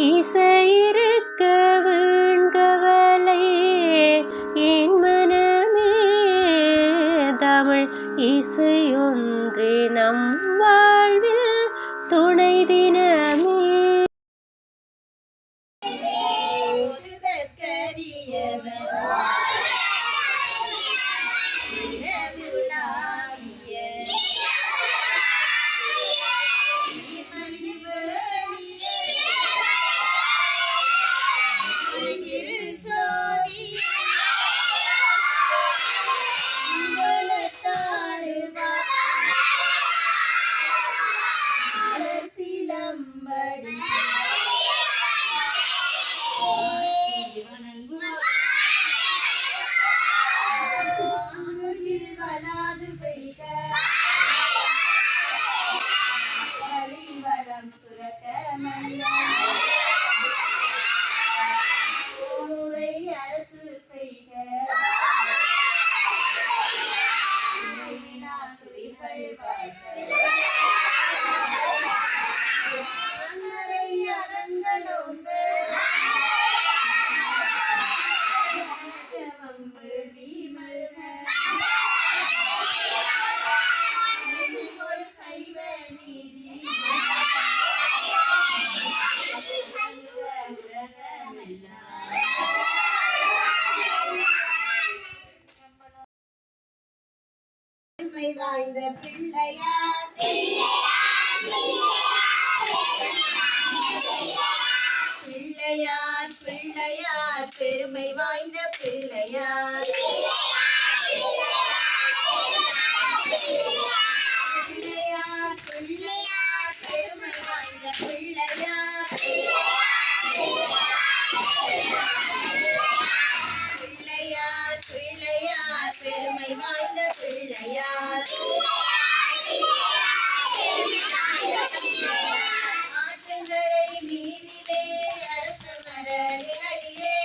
இசையிருக்க வீண்கவலை என் மனமே தமிழ் இசையொன்றே நம் வாழ்வில் துணை தினமே. அரசு செய்க வாய்ந்த பிள்ளையார் பிள்ளையார் பிள்ளையார் பெருமை வாய்ந்த பிள்ளையார் பிள்ளையார் பிள்ளையார் பெருமை வாய்ந்த பிள்ளையார் பிள்ளையார் பிள்ளையார் பெருமை வாய்ந்த பிள்ளையார் ஆற்றங்கரை நீரிலே அரச மர நிழலிலே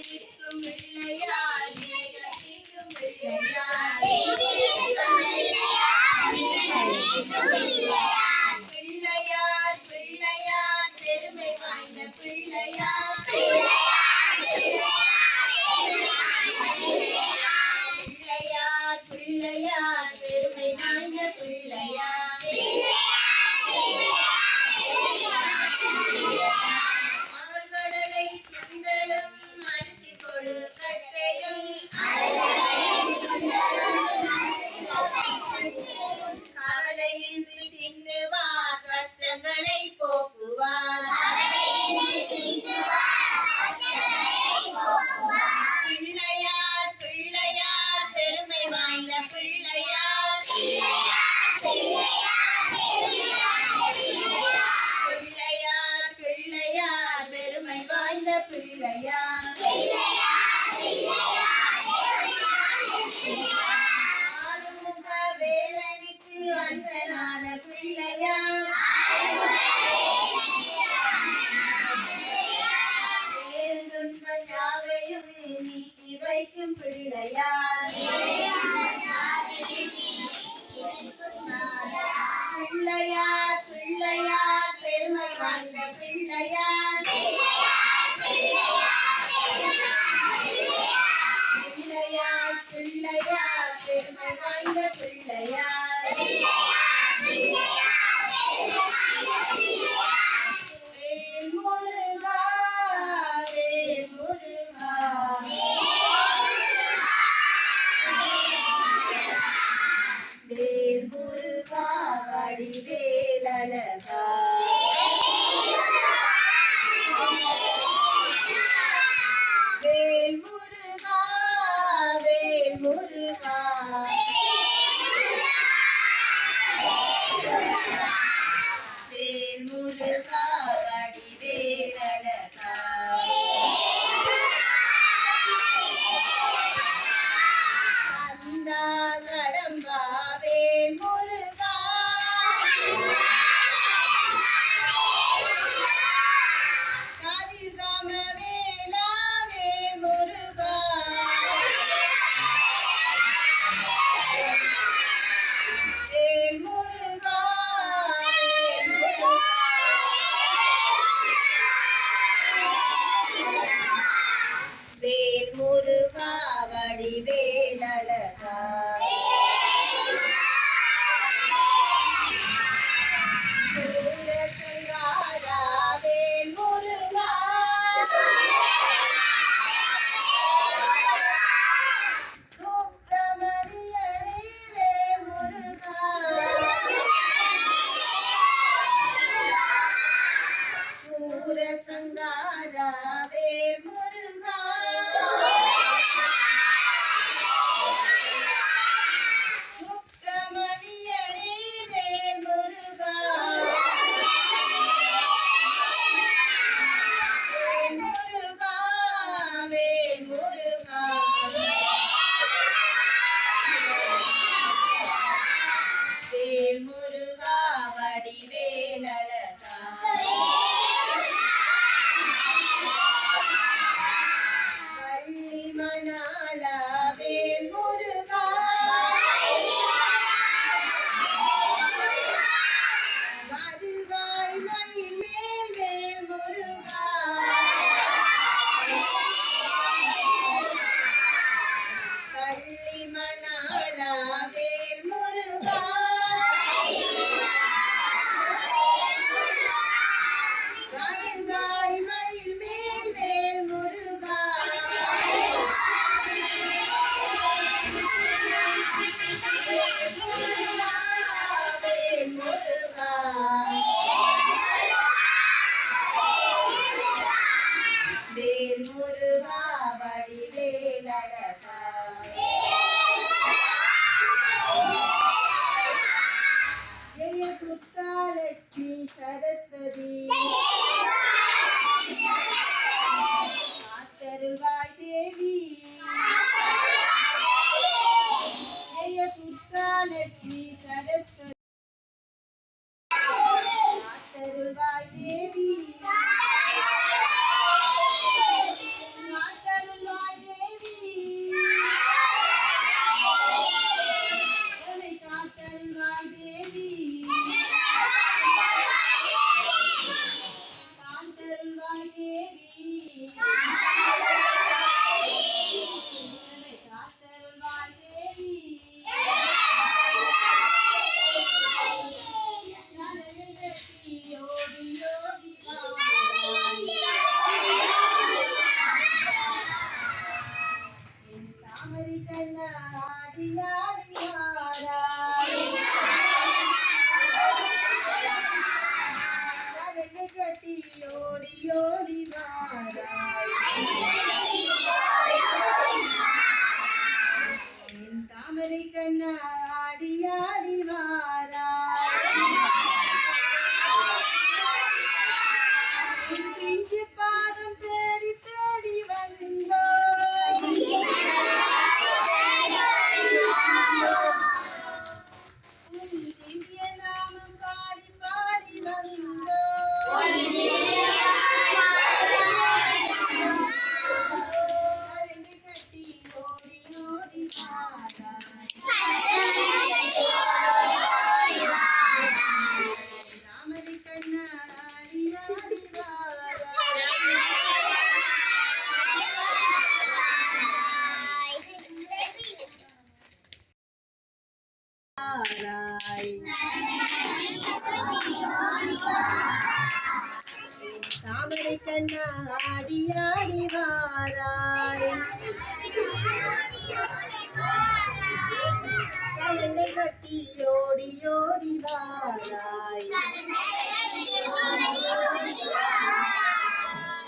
இருக்கும் பிள்ளையார் நிலைக்கும் பிள்ளையார் பிள்ளையார் பிள்ளையார் பெருமை வாய்ந்த பிள்ளையார் பிள்ளையார் பிள்ளையார் பெருமை வாய்ந்த பிள்ளையார் அவர்கடலை சுண்டலும் அரிசி கொடு கட்டையும் கவலையின்றி தின்னுவார் கஷ்டங்களை போக்குவார் பிள்ளையார் பிள்ளையார் பெருமை வாய்ந்த பிள்ளையார் பிள்ளையார் பிள்ளையார் பெருமை வாய்ந்த பிள்ளையார் ஆறுமுக வேலனுக்கு அண்ணனான பிள்ளையார் துன்ப யாவையும் நீக்கி வைக்கும் பிள்ளையார் பிள்ளையார் பிள்ளையார் பெருமை வாய்ந்த பிள்ளையார் பிள்ளையார் பிள்ளையார் பெருமை வாய்ந்த பிள்ளையார் வேல் முருகா வேல் முருகா வேல் முருகா வடிவேலழகா வேல் முருகா வேல் முருகா வேல் முருகா வடிவேலழகா கந்தா கடம்பா வேல் முருகா துர்கா லட்சுமி சரஸ்வதி காத்தருள்வாய் தேவி ஜெய துர்கா லட்சுமி சரஸ்வதி காத்தருள்வாய் தேவி காத்தருள்வாய் தேவி எமை காத்தருள்வாய் தேவி காத்தருள்வாய் தேவி எமை காத்தருள்வாய் தேவி சரணை கட்டி ஓடி ஓடி வாராய் என் தாமரை கண்ணா ஆடி ஆடி வாராய் சரணை கட்டி ஓடி ஓடி வாராய் என் தாமரை கண்ணா ஆடி ஆடி வாராய் உன் பிஞ்சு பாதம் தேடி தேடி வந்தோம் உன் திவ்ய நாமம் பாடி பாடி வந்தோம் சரணை கட்டி ஓடி ஓடி வாராய் தாமரை கண்ணா ஆடி ஆடி வாராய் தாமரை கண்ணா ஆடி ஆடி வாராய் சரணை கட்டி ஓடி ஓடி வாராய்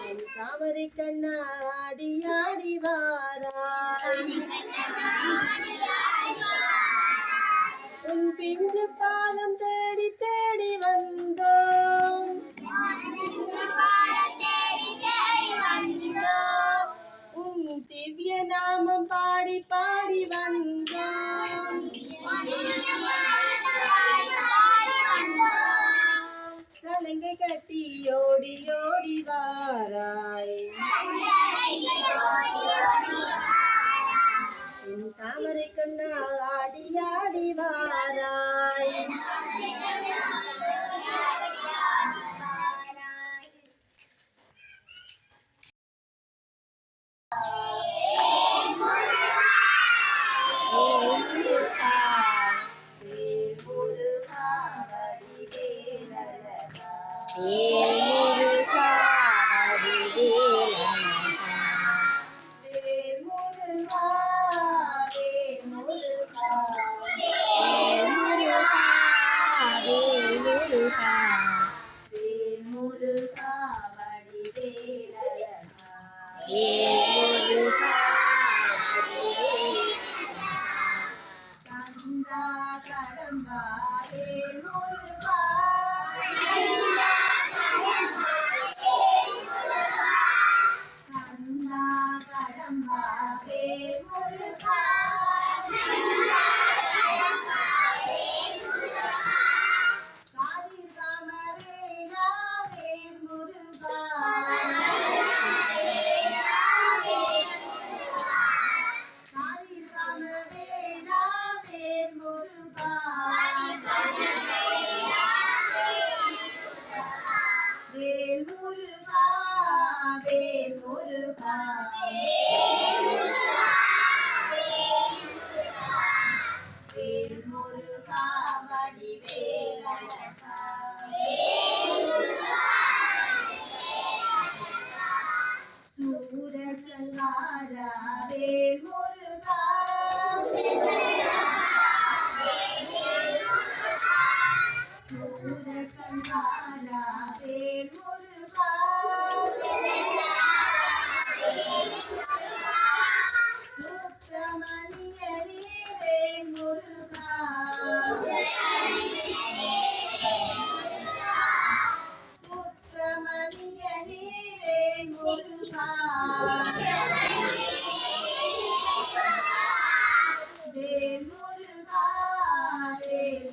என் தாமரை கண்ணா ஆடி ஆடி வாராய் உன் பிஞ்சு பாதம் தேடி தேடி வந்தோம் உன் திவ்ய நாமம் பாடி பாடி வந்தோம் சலங்கை கட்டி ஓடி ஓடி வாராய் என் தாமரை கண்ணா ஆடி ஆடி வாராய் வேல்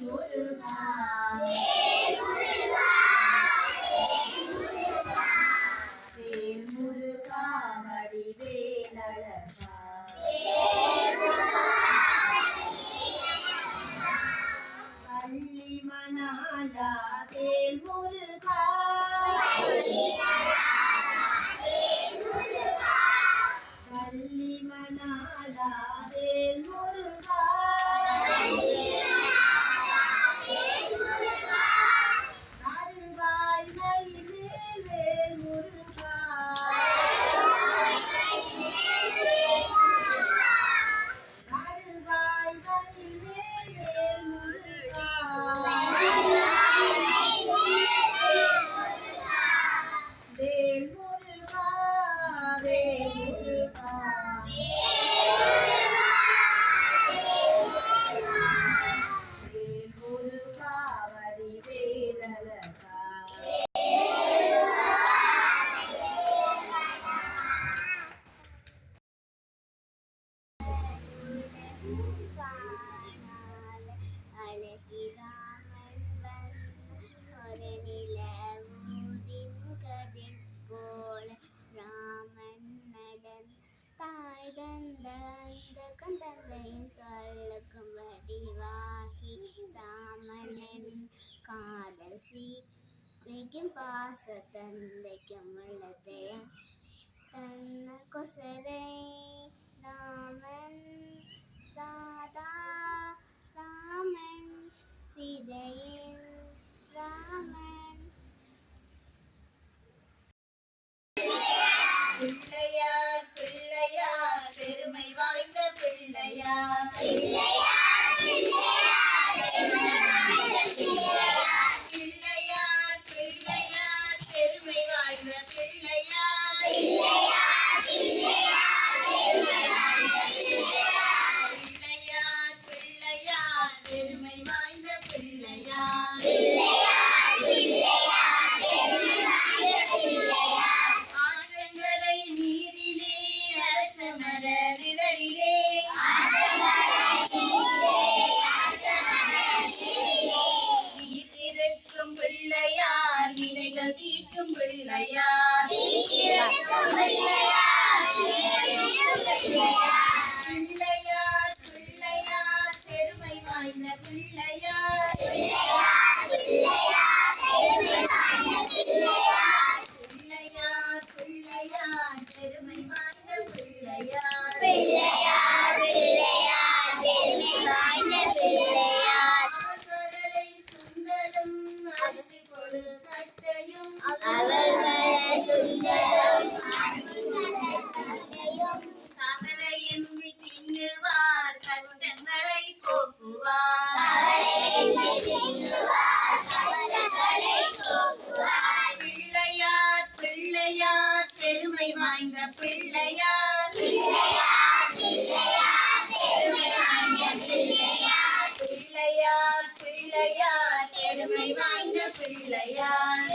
முருகா வேல் முருகா வடிவேலழகா பள்ளி மணாலா வேல் முருகா பள்ளி மணாலா வேல் முருகா அருவாய் மயிலேல் வேல் முருகா அருவாய் மயிலேல் வேல் முருகா வேல் முருகா வேல் முருகா வேல் முருகா வடிவேலழகா அழகிராமன் ஒரு நிலவூரின் கதை போல ராமன் நடன் தாய் தந்த அந்த தந்தையின் சொல்லுக்கும் வடிவாகி ராமனின் காதல் சீதைக்கும் பாச தந்தைக்கும் உள்ளதே தன்ன கொசரை ராமன் ராதா ராமன் சீதையின் ராமன் பிள்ளையார் பிள்ளையார் பெருமை வாய்ந்த பிள்ளையார் பிள்ளையார் பிள்ளையார் பெருமை வாய்ந்த பிள்ளையார் பிள்ளையார் பிள்ளையார் பெருமை வாய்ந்த பிள்ளையார் ஆற்றங்கரை நீதிலே அரசமர நிழலிலே வீட்டிருக்கும் பிள்ளையார் நிலைகள் தீர்க்கும் பிள்ளையார் பிள்ளையார் பிள்ளையார் பெருமை வாய்ந்த பிள்ளையார் பிள்ளையார் பிள்ளையார் பெருமை வாய்ந்த பிள்ளையார் கடலை சுண்டலும் அரிசி கொடு கட்டையும் கவலை என்று தின்னுவார் கஷ்டங்களை போக்குவார் பிள்ளையார் பிள்ளையார் பெருமை வாய்ந்த பிள்ளையார் பிள்ளையார் பிள்ளையார் பெருமை வாய்ந்த பிள்ளையார்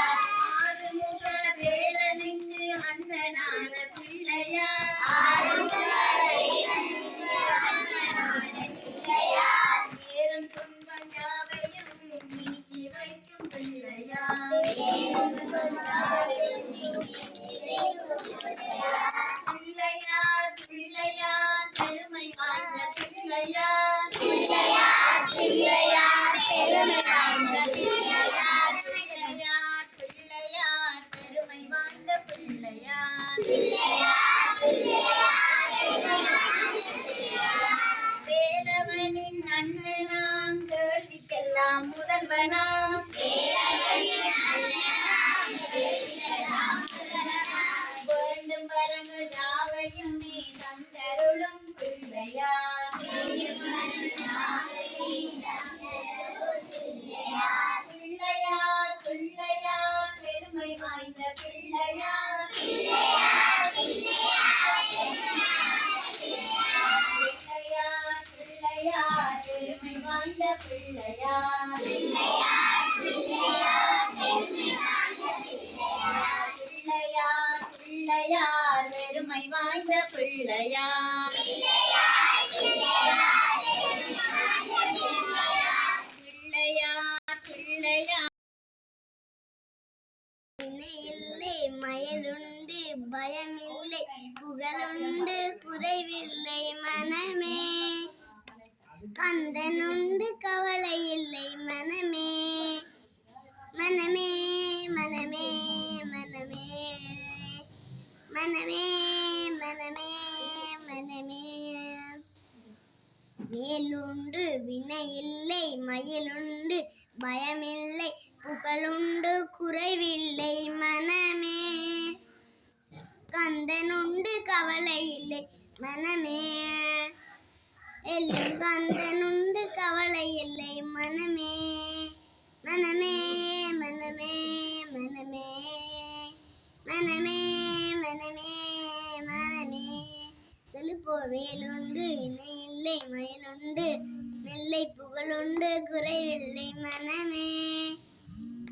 ஆறுமுக வேலனுக்கு அண்ணனான பிள்ளையார் நேரம் துன்பம் யாவையும் நீக்கி வைக்கும் பிள்ளையார் பிள்ளையார் பிள்ளையார் பெருமை வாய்ந்த பிள்ளையார் பிள்ளையார் பெருமை வாய்ந்த பிள்ளையார் வேலவனின் அண்ணனாம் கேள்விக்கெல்லாம் முதல்வனாம் வேண்டும் வரங்கள் யாவையும் நீ தந்தருளும் பிள்ளையார் பிள்ளையார் பிள்ளையார் பெருமை வாய்ந்த பிள்ளையார் பிள்ளையார் பிள்ளையார் பெருமை வாய்ந்த பிள்ளையார் பிள்ளையார் பிள்ளையார் பெருமை வாய்ந்த பிள்ளையார் பயமில்லை புகழுண்டு குறைவில்லை மனமே கந்தனுண்டு கவலை இல்லை மனமே மனமே மனமே மனமே மனமே மனமே மனமே வேலுண்டு வினையில்லை மயிலுண்டு பயமில்லை புகழுண்டு குறைவில்லை மனமே கந்தனுண்டு கவலை இல்லை மனமே எல்லும் கந்தனுண்டு கவலை இல்லை மனமே மனமே மனமே மனமே மனமே மனமே மனமே செலுப்போர் வேலுண்டு இணை இல்லை மயிலுண்டு மெல்லை புகழுண்டு குறைவில்லை மனமே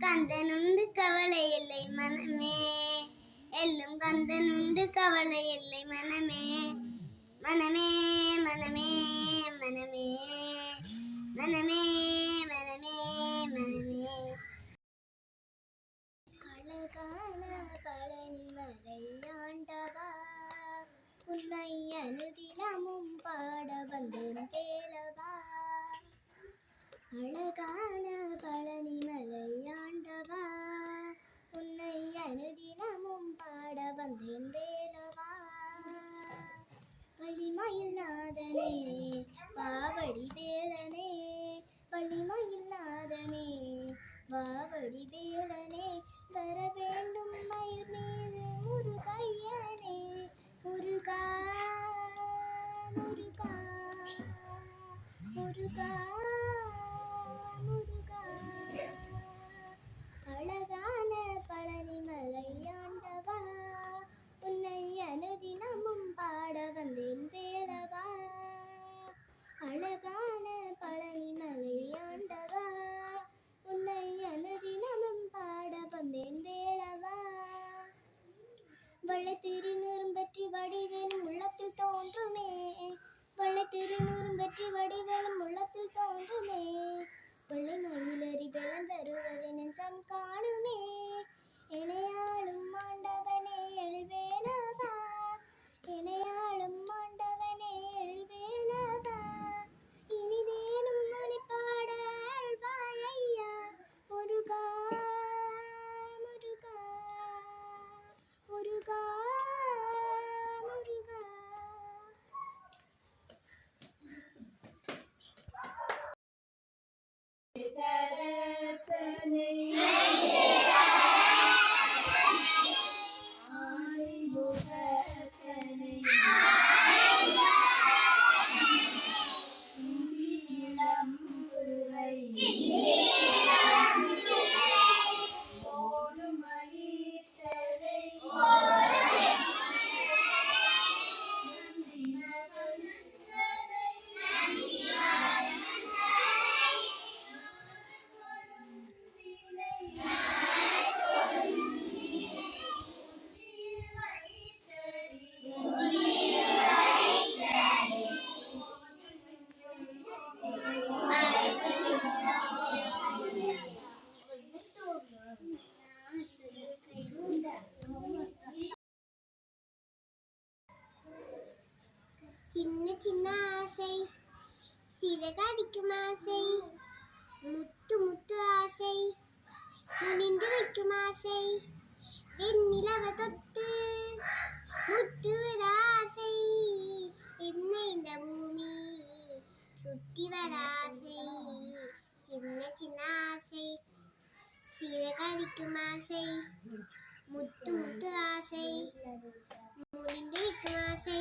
கந்தனுண்டு கவலை இல்லை மனமே எல்லும் கந்தனுண்டு கவலை இல்லை மனமே மனமே மனமே மனமே மனமே மனமே மனமே அழகான பழனி மலையாண்டவா உன்னை அனுதினமும் பாட வந்தேன் வேலவா அழகான பழனி மலையாண்டவா உன்னை அனுதினமும் பாட வந்தேன் வேலவா பள்ளிமயில் நாதனே பாவடி வேலனே பள்ளிமயில் நாதனே பாவடி வேலனே வர வேண்டும் மயில் மீது முருகையனே முருகா முருகா முருகா முருகா அழகான பழனி மலையாண்டவா உன்னை அனுதினமும் பாட வந்தேன் வேலவா அழகான பழனி மலையாண்டவா உன்னை அனுதினமும் பாட வந்தேன் வேலவா வள்ளை திருநூறும் பற்றி வடிவேலும் உள்ளத்தில் தோன்றுமே வள்ளை திருநூறும் பற்றி வடிவேலும் உள்ளத்தில் தோன்றுமே வெள்ளை மயிலறி வெள்ளம் வருவதை நெஞ்சம் காணுமே இணையாளும் ஆண்டவனே எழுவேலவா இணையாளும் ஆண்டவனே எழுவேலவா இனிதேனும் மொழிபாட அருள்வாய் ஐயா முருகா முருகா முருகா முருகா கரத்தனை ஆணிமுகத்தனை இளம் பிறை ஓடும் மயிர்த்தலை சின்ன சின்ன ஆசை சிறகடிக்கும் ஆசை முத்து முத்து ஆசை முனிந்து வைக்கும் ஆசை வெண்ணிலவ தொட்டு முத்துவத ஆசை என்ன இந்த பூமி சுத்தி வர ஆசை சின்ன சின்ன ஆசை சிறகடிக்கும் ஆசை முத்து முத்து ஆசை முனிந்து வைக்கும் ஆசை